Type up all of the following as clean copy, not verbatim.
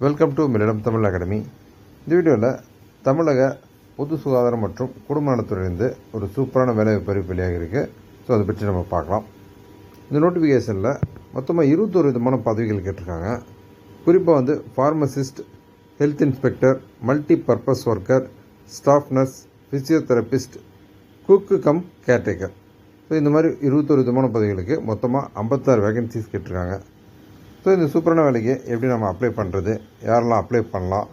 Welcome to millennium Tamil academy. இந்த வீடியோவில் தமிழக பொது சுகாதாரம் மற்றும் குடும்ப நலத்துறையிலிருந்து ஒரு சூப்பரான வேலைவாய்ப்பு அறிவிப்பு வெளியாக இருக்குது. ஸோ அதை பற்றி நம்ம பார்க்கலாம். இந்த நோட்டிஃபிகேஷனில் மொத்தமாக 21 விதமான பதவிகள் கேட்டிருக்காங்க. குறிப்பாக pharmacist, health inspector, multi purpose worker, staff nurse, physiotherapist, cook cum caretaker. So இந்த மாதிரி 21 விதமான பதவிகளுக்கு மொத்தமாக 56 வேகன்சிஸ் கேட்டிருக்காங்க. ஸோ இந்த சூப்பரான வேலைக்கு எப்படி நம்ம அப்ளை பண்ணுறது, யாரெல்லாம் அப்ளை பண்ணலாம்,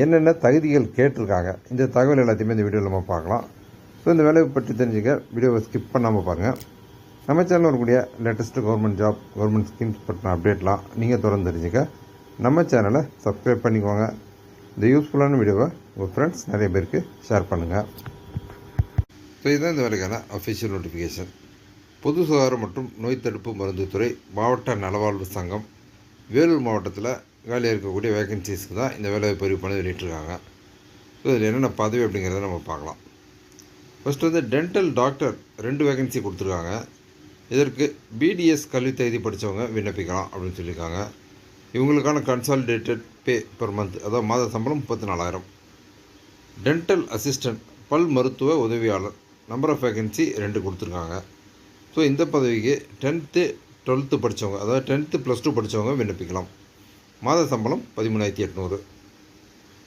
என்னென்ன தகுதிகள் கேட்டிருக்காங்க, இந்த தகவல் எல்லாத்தையுமே இந்த வீடியோவில் நம்ம பார்க்கலாம். ஸோ இந்த வேலையை பற்றி தெரிஞ்சுக்க வீடியோவை ஸ்கிப் பண்ணாமல் பாருங்கள். நம்ம சேனலில் வரக்கூடிய latest government job, government schemes பற்றின அப்டேட்லாம் நீங்கள் தொடர்ந்து தெரிஞ்சுக்க நம்ம சேனலை சப்ஸ்கிரைப் பண்ணிக்கோங்க. இந்த யூஸ்ஃபுல்லான வீடியோவை உங்கள் ஃப்ரெண்ட்ஸ் நிறைய பேருக்கு ஷேர் பண்ணுங்கள். ஸோ இதுதான் இந்த வேலைக்கான அஃபிஷியல் நோட்டிஃபிகேஷன். பொது சுகாதாரம் மற்றும் நோய் தடுப்பு மருந்து துறை மாவட்ட நலவாழ்வு சங்கம் வேலூர் மாவட்டத்தில் வேலையாக இருக்கக்கூடிய வேகன்சிஸ்க்கு தான் இந்த வேலைவாய்ப்பு அறிவிப்பு பண்ணி வெளியிட்டிருக்காங்க. ஸோ இதில் என்னென்ன பதவி அப்படிங்கிறத நம்ம பார்க்கலாம். ஃபஸ்ட்டு டென்டல் டாக்டர் 2 வேகன்சி கொடுத்துருக்காங்க. இதற்கு பிடிஎஸ் கல்வி தகுதி படித்தவங்க விண்ணப்பிக்கலாம் அப்படின்னு சொல்லியிருக்காங்க. இவங்களுக்கான கன்சாலிடேட்டட் பே பெர் மந்த், அதாவது மாத சம்பளம் 34,000. டென்டல் அசிஸ்டன்ட், பல் மருத்துவ உதவியாளர், நம்பர் ஆஃப் வேகன்சி 2 கொடுத்துருக்காங்க. ஸோ இந்த பதவிக்கு 10th 12th படித்தவங்க, அதாவது 10th +2 படித்தவங்க விண்ணப்பிக்கலாம். மாத சம்பளம் 13,800.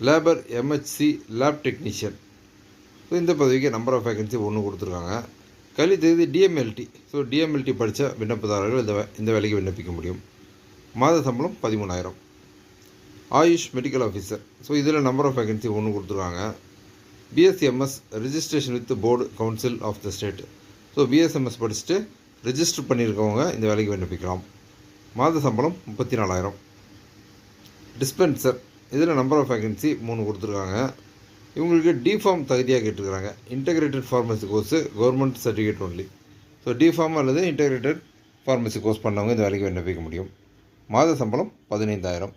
Labour MHC lab technician. So இந்த பதவிக்கு நம்பர் ஆஃப் வேகன்சி 1 கொடுத்துருக்காங்க. கல்வி தகுதி டிஎம்எல்டி. ஸோ டிஎம்எல்டி படித்த விண்ணப்பதாரர்கள் இந்த வேலைக்கு விண்ணப்பிக்க முடியும். மாத சம்பளம் 13,000. AYUSH medical officer. ஸோ இதில் நம்பர் ஆஃப் வேகன்சி 1 கொடுத்துருக்காங்க. BSMS registration with board council of the state. So BSMS படிச்சுட்டு ரிஜிஸ்டர் பண்ணியிருக்கவங்க இந்த வேலைக்கு விண்ணப்பிக்கலாம். மாத சம்பளம் 34,000. டிஸ்பென்சர். இதில் நம்பர் ஆஃப் வேகன்சி 3 கொடுத்துருக்காங்க. இவங்களுக்கு டிஃபார்ம் தகுதியாக கேட்டிருக்கிறாங்க. Integrated pharmacy course, government certificate only. So deform அல்லது இன்டெகிரேட்டட் ஃபார்மசி கோர்ஸ் பண்ணவங்க இந்த வேலைக்கு விண்ணப்பிக்க முடியும். மாத சம்பளம் 15,000.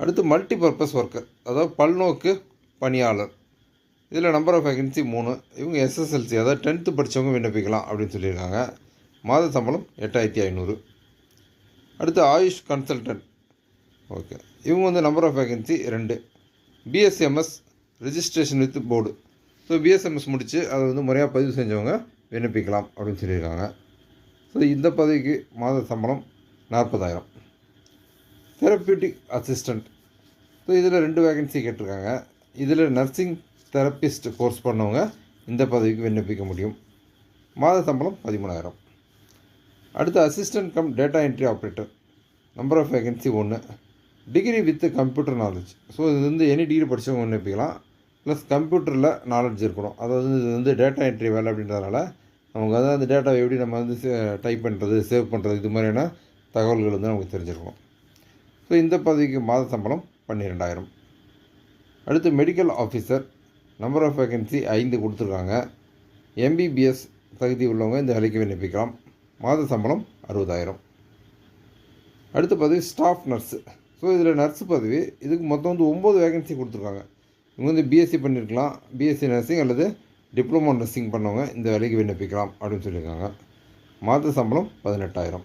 அடுத்து மல்டி பர்பஸ் ஒர்க்கர், அதாவது பல்நோக்கு பணியாளர். இதில் நம்பர் ஆஃப் வேகன்சி 3. இவங்க எஸ்எஸ்எல்சி, அதாவது 10th படித்தவங்க விண்ணப்பிக்கலாம் அப்படின்னு சொல்லியிருக்காங்க. மாத சம்பளம் 8,500. அடுத்து ஆயுஷ் கன்சல்டன்ட். ஓகே, இவங்க number of vacancy 2. BSMS registration with board. So BSMS முடித்து அதை முறையாக பதிவு செஞ்சவங்க விண்ணப்பிக்கலாம் அப்படின்னு சொல்லியிருக்காங்க. ஸோ இந்த பதவிக்கு மாத சம்பளம் 40,000. Therapeutic assistant. ஸோ இதில் 2 வேகன்சி கேட்டிருக்காங்க. இதில் நர்சிங் தெரப்பிஸ்ட் கோர்ஸ் பண்ணவங்க இந்த பதவிக்கு விண்ணப்பிக்க முடியும். மாத சம்பளம் 13,000. அடுத்து assistant cum data entry operator. Number of vacancy 1. Degree with computer knowledge. So இது எனி டிகிரி படித்தவங்க விண்ணப்பிக்கலாம். ப்ளஸ் கம்ப்யூட்டரில் நாலேஜ் இருக்கணும். அதாவது இது டேட்டா என்ட்ரி வேலை அப்படின்றதுனால நமக்கு அந்த டேட்டாவை எப்படி நம்ம டைப் பண்ணுறது, சேவ் பண்ணுறது, இது மாதிரியான தகவல்கள் நமக்கு தெரிஞ்சிருக்கணும். ஸோ இந்த பதவிக்கு மாத சம்பளம் 12,000. அடுத்து medical officer. Number of vacancy 5 கொடுத்துருக்காங்க. எம்பிபிஎஸ் தகுதி உள்ளவங்க இந்த வேலைக்கு விண்ணப்பிக்கலாம். மாத சம்பளம் 60,000. அடுத்த பதவி ஸ்டாஃப் நர்ஸு. ஸோ இதில் நர்ஸு பதவி. இதுக்கு மொத்தம் 9 வேகன்சி கொடுத்துருக்காங்க. இவங்க பிஎஸ்சி பண்ணியிருக்கலாம், பிஎஸ்சி நர்சிங் அல்லது டிப்ளமோ நர்சிங் பண்ணவங்க இந்த வேலைக்கு விண்ணப்பிக்கலாம் அப்படின்னு சொல்லியிருக்காங்க. மாத சம்பளம் 18,000.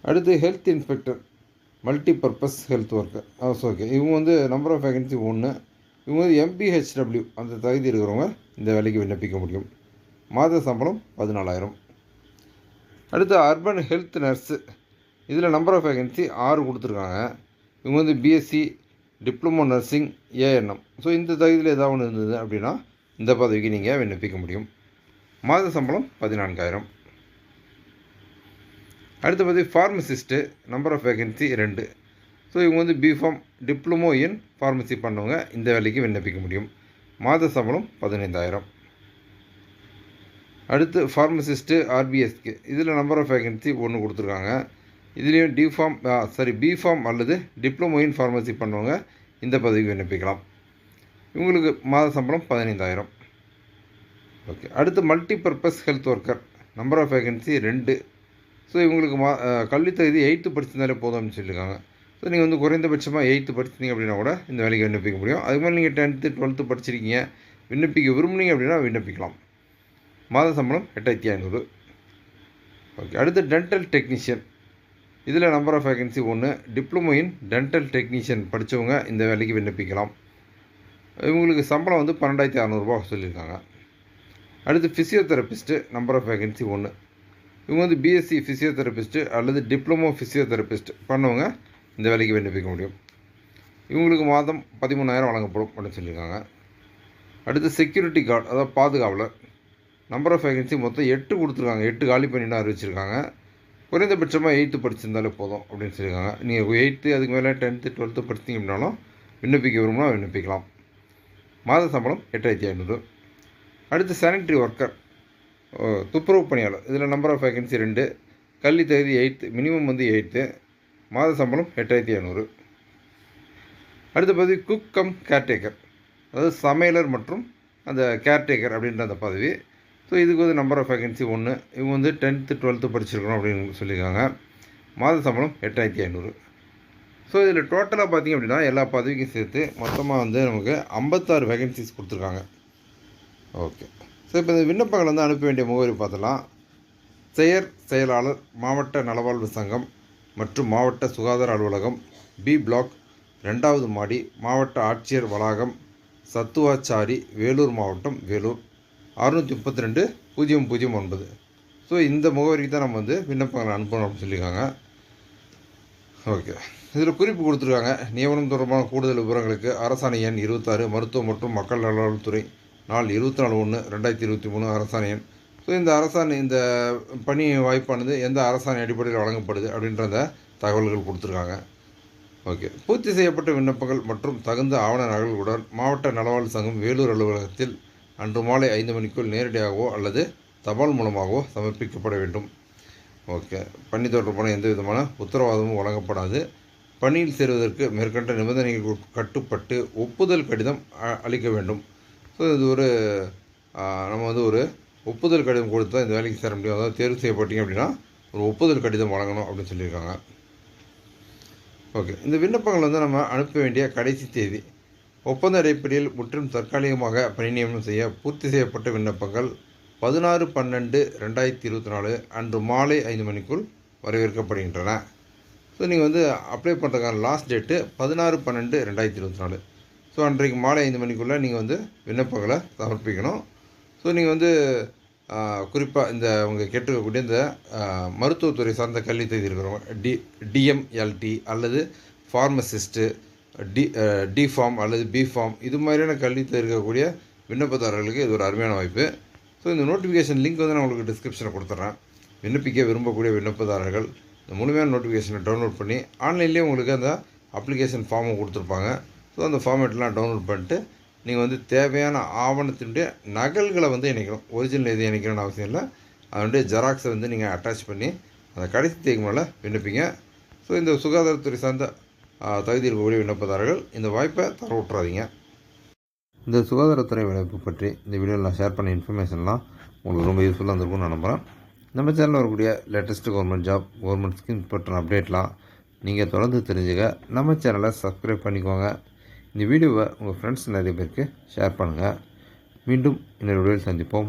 அடுத்து health inspector, multi purpose health worker. Okay, இவங்க நம்பர் ஆஃப் வேகன்சி 1. இவங்க எம்பிஹெச்டபிள்யூ அந்த தகுதி இருக்கிறவங்க இந்த வேலைக்கு விண்ணப்பிக்க முடியும். மாத சம்பளம் 14,000. அடுத்து அர்பன் ஹெல்த் நர்ஸு. இதில் நம்பர் ஆஃப் வேகன்சி 6 கொடுத்துருக்காங்க. இவங்க BSc diploma nursing ANM. So இந்த தகுதியில் ஏதாவது ஒன்று இருந்தது அப்படின்னா இந்த பதவிக்கு நீங்கள் விண்ணப்பிக்க முடியும். மாத சம்பளம் 14,000. அடுத்த பதவி pharmacist. Number of vacancy 2. So இவங்க பிஃபார்ம் டிப்ளமோ இன் ஃபார்மசி பண்ணவங்க இந்த வேலைக்கு விண்ணப்பிக்க முடியும். மாத சம்பளம் 15,000. அடுத்து ஃபார்மசிஸ்ட்டு ஆர்பிஎஸ்க்கு. இதில் நம்பர் ஆஃப் வேகன்சி 1 கொடுத்துருக்காங்க. இதுலேயும் பிஃபார்ம் அல்லது டிப்ளமோ இன் ஃபார்மசி பண்ணவங்க இந்த பதவிக்கு விண்ணப்பிக்கலாம். இவங்களுக்கு மாத சம்பளம் 15,000. ஓகே, அடுத்து multi purpose health worker. Number of vacancy 2. So இவங்களுக்கு கல்வி தகுதி 8th படிச்சிருந்தாலே போதும் அப்படின்னு சொல்லியிருக்காங்க. ஸோ நீங்கள் குறைந்தபட்சமாக 8th படிச்சிருந்தீங்க அப்படின்னா கூட இந்த வேலைக்கு விண்ணப்பிக்க முடியும். அது மாதிரி நீங்கள் 10th 12th படிச்சிருக்கீங்க, விண்ணப்பிக்க விரும்புனீங்க அப்படின்னா விண்ணப்பிக்கலாம். மாத சம்பளம் 8,500. ஓகே, அடுத்து டென்டல் டெக்னீஷியன். இதில் number of vacancy 1. Diploma in dental technician படித்தவங்க இந்த வேலைக்கு விண்ணப்பிக்கலாம். இவங்களுக்கு சம்பளம் வந்து 12,600 சொல்லியிருக்காங்க. அடுத்து ஃபிசியோதெரபிஸ்ட்டு நம்பர் ஆஃப் வேகன்சி 1. இவங்க வந்து பிஎஸ்சி ஃபிசியோதெரபிஸ்ட்டு அல்லது டிப்ளமோ ஃபிசியோதெரபிஸ்ட் பண்ணவங்க இந்த வேலைக்கு விண்ணப்பிக்க முடியும். இவங்களுக்கு மாதம் 13,000 வழங்கப்படும் அப்படின்னு சொல்லியிருக்காங்க. அடுத்து செக்யூரிட்டி கார்டு, அதாவது பாதுகாவலர், நம்பர் ஆஃப் வேகன்சி மொத்தம் 8 கொடுத்துருக்காங்க. 8 காலி பண்ணிட்டு அறிவிச்சிருக்காங்க. குறைந்தபட்சமாக 8th படிச்சிருந்தாலே போதும் அப்படின்னு சொல்லியிருக்காங்க. நீங்கள் 8th அதுக்கு மேலே 10th 12th படிச்சிங்க அப்படின்னாலும் விண்ணப்பிக்க விரும்பினா விண்ணப்பிக்கலாம். மாத சம்பளம் 8,500. அடுத்து சானிட்டரி ஒர்க்கர், துப்புரவு பணியாளர், இதில் நம்பர் ஆஃப் வேகன்சி 2. கல்வி தகுதி 8th, மினிமம் வந்து 8th, மாத சம்பளம் 8,500. அடுத்த பதவி குக் கம் கேர்டேக்கர், அதாவது சமையலர் மற்றும் அந்த கேர்டேக்கர் அப்படின்ற அந்த பதவி. ஸோ இதுக்கு வந்து நம்பர் ஆஃப் வேகன்சி 1. இவங்க வந்து 10th 12th படிச்சிருக்கணும் அப்படின்னு சொல்லியிருக்காங்க. மாத சம்பளம் 8,500. ஸோ இதில் டோட்டலாக பார்த்திங்க அப்படின்னா எல்லா பதவிக்கும் சேர்த்து மொத்தமாக வந்து நமக்கு 56 வேகன்சிஸ் கொடுத்துருக்காங்க. ஓகே. ஸோ இப்போ இந்த விண்ணப்பங்கள் வந்து அனுப்ப வேண்டிய முகவரி பார்த்தலாம். செயலாளர், மாவட்ட நலவாழ்வு சங்கம் மற்றும் மாவட்ட சுகாதார அலுவலகம், பி பிளாக், 2வது மாடி, மாவட்ட ஆட்சியர் வளாகம், சத்துவாச்சாரி, வேலூர் மாவட்டம், வேலூர் 632-009. ஸோ இந்த முகவரிக்கு தான் நம்ம வந்து விண்ணப்பங்களை அனுப்பணும் அப்படின்னு சொல்லியிருக்காங்க. ஓகே. இதில் குறிப்பு கொடுத்துருக்காங்க. நியமனம் தொடர்பான கூடுதல் விவரங்களுக்கு அரசாணை எண் 26, மருத்துவ மற்றும் மக்கள் நல்வாழ்வுத்துறை, நாள் 24/1/2023 அரசாணை எண். ஸோ இந்த பணி வாய்ப்பானது எந்த அரசாணை அடிப்படையில் வழங்கப்படுது அப்படின்ற அந்த தகவல்கள் கொடுத்துருக்காங்க. ஓகே. பூர்த்தி செய்யப்பட்ட விண்ணப்பங்கள் மற்றும் தகுந்த ஆவண நகல்களுடன் மாவட்ட நலவாழ்வு சங்கம் வேலூர் அலுவலகத்தில் அன்று மாலை 5 மணிக்குள் நேரடியாகவோ அல்லது தபால் மூலமாகவோ சமர்ப்பிக்கப்பட வேண்டும். ஓகே. பணி தொடர்பான எந்த விதமான உத்தரவாதமும் வழங்கப்படாது. பணியில் சேருவதற்கு மேற்கண்ட நிபந்தனைகள் கட்டுப்பட்டு ஒப்புதல் கடிதம் அளிக்க வேண்டும். ஸோ இது நம்ம வந்து ஒரு ஒப்புதல் கடிதம் கொடுத்தா இந்த வேலைக்கு சேர முடியும். அதாவது தேர்வு செய்யப்பட்டீங்க அப்படின்னா ஒரு ஒப்புதல் கடிதம் வழங்கணும் அப்படின்னு சொல்லியிருக்காங்க. ஓகே. இந்த விண்ணப்பங்கள் வந்து நம்ம அனுப்ப வேண்டிய கடைசி தேதி, ஒப்பந்த அடிப்படையில் முற்றிலும் தற்காலிகமாக பணி நியமனம் செய்ய பூர்த்தி செய்யப்பட்ட விண்ணப்பங்கள் 16/12/2024 அன்று மாலை 5 மணிக்குள் வரவேற்கப்படுகின்றன. ஸோ நீங்கள் வந்து அப்ளை பண்ணுறதுக்கான லாஸ்ட் டேட்டு 16/12/2024. ஸோ அன்றைக்கு மாலை 5 மணிக்குள்ளே நீங்கள் வந்து விண்ணப்பங்களை சமர்ப்பிக்கணும். ஸோ நீங்கள் வந்து குறிப்பாக அவங்க கேட்டுக்கக்கூடிய இந்த மருத்துவத்துறை சார்ந்த கல்வி தகுதி இருக்கிறவங்க, டிஎம்எல்டி அல்லது ஃபார்மசிஸ்ட்டு, டிஃபார்ம் அல்லது பிஃபார்ம், இது மாதிரியான கல்வி தகுதி இருக்கக்கூடிய விண்ணப்பதாரர்களுக்கு இது ஒரு அருமையான வாய்ப்பு. ஸோ இந்த நோட்டிஃபிகேஷன் லிங்க் வந்து நான் உங்களுக்கு டிஸ்கிரிப்ஷனில் கொடுத்துட்றேன். விண்ணப்பிக்க விரும்பக்கூடிய விண்ணப்பதாரர்கள் இந்த முழுமையான நோட்டிஃபிகேஷனை டவுன்லோட் பண்ணி ஆன்லைன்லேயே உங்களுக்கு அந்த அப்ளிகேஷன் ஃபார்மும் கொடுத்துருப்பாங்க. ஸோ அந்த ஃபார்மேட்லாம் டவுன்லோட் பண்ணிட்டு நீங்கள் வந்து தேவையான ஆவணத்தினுடைய நகல்களை வந்து இணைக்கணும். ஒரிஜினல் எது இணைக்கணும்னு அவசியம் இல்லை. அதனுடைய ஜெராக்ஸை வந்து நீங்கள் அட்டாச் பண்ணி அந்த கடைசி தேதி மேலே விண்ணப்பிங்க. ஸோ இந்த சுகாதாரத்துறை சார்ந்த தகுதி இருக்கக்கூடிய விண்ணப்பதாரர்கள் இந்த வாய்ப்பை தர விட்டுறாதீங்க. இந்த சுகாதாரத்துறை விண்ணப்பம் பற்றி இந்த வீடியோவில் நான் ஷேர் பண்ண இன்ஃபர்மேஷன்லாம் உங்களுக்கு ரொம்ப யூஸ்ஃபுல்லாக இருந்திருக்கும்னு நான் நம்புகிறேன். நம்ம சேனலில் வரக்கூடிய latest government job, government schemes பற்றின அப்டேட்லாம் நீங்கள் தொடர்ந்து தெரிஞ்சுக்க நம்ம சேனலை சப்ஸ்கிரைப் பண்ணிக்கோங்க. இந்த வீடியோவை உங்கள் ஃப்ரெண்ட்ஸ் நிறைய பேருக்கு ஷேர் பண்ணுங்கள். மீண்டும் இன்னொரு வீடியோவில் சந்திப்போம்.